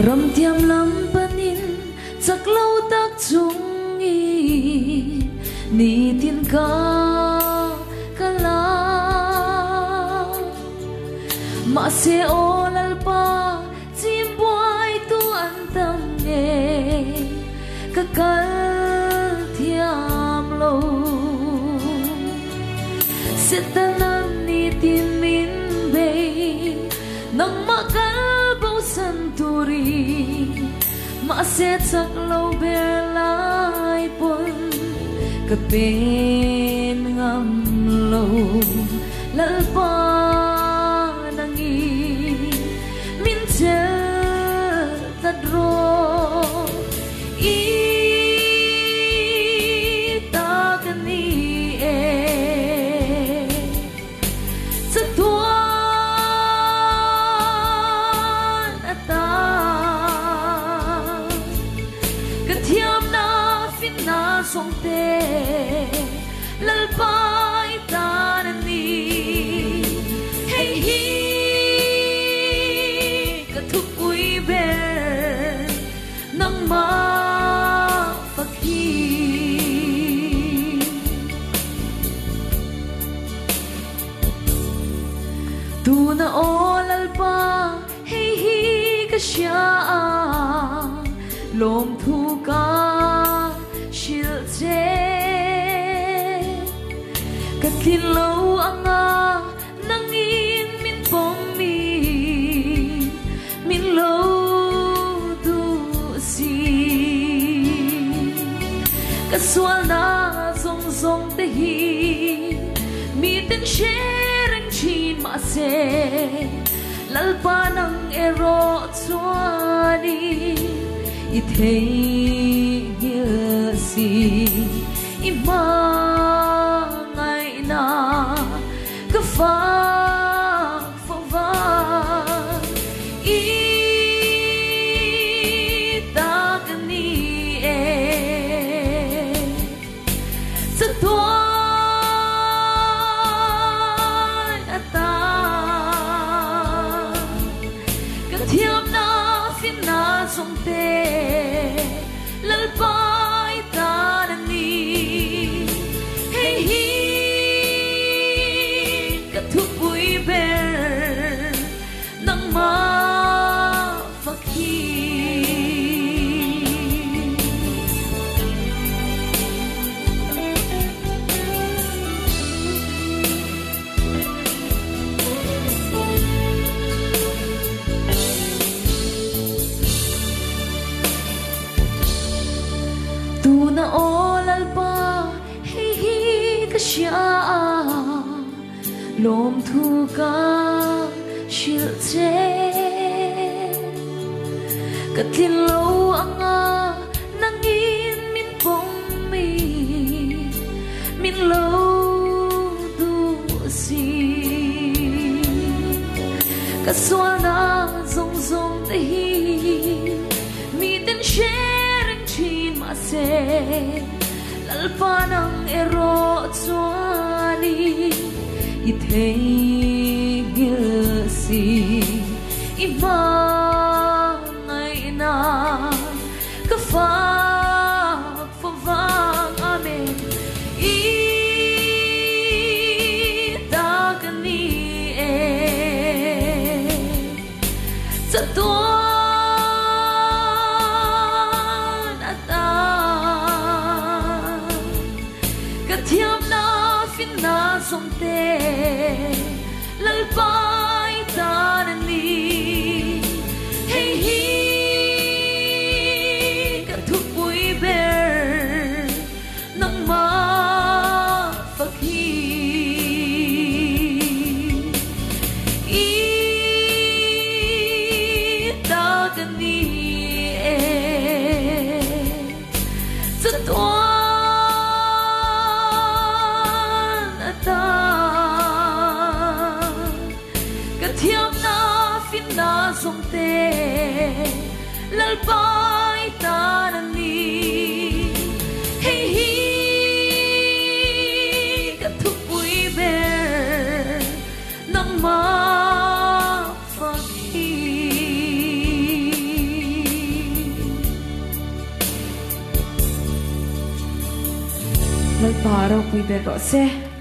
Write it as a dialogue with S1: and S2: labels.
S1: ram tiam lam panin chắc lâu tak chung i ni tin ka kala ma se olal pa chim boy tu an tam nge ka kal thiam lo setanan ni tin min be nang makal bo santuri ma se chắc lâu ber lai pon ka pen ngam lo lal pa nangi min chel tadro i ta kani e sa tuan ata ka thiam na fin na song te lal pai ta ni hey hi ka thuk ui be nang ma fakhi tu na olal pa hey hi ka sha lom thu ka shil che ka thin lo anga nang in min pom mi min lo du si ka swal na zong zong te hi mi ten sharing chin ma se lal pa nang ero chwani i thei hil si i ma ngai na ka fa va i ta kani e sa tuan ata ka thiam na fin na song te lal pai ta ni hey hi ka thuk ui ber nang ma fakhi tu na olal pa hey hi ka sha lom thu ka shil che ka thin lo anga nang in min pom mi min lo du si ka swal na zong zong te hi mi ten sharing chin ma se lal pa nang ero chwani i thei gil si i ma ngai na ka fa vang amen i ta kani e sa tuan ata ka thiam na fin na song te lal pai ta ni hey hi ka thuk ui ber nang ma fakhi i ta kani e sa tuan ata ka thiam na fin na song te lal pai ta ni hey hi ka thuk ui ber nang ma fakhi Nagparaw ko'y berose.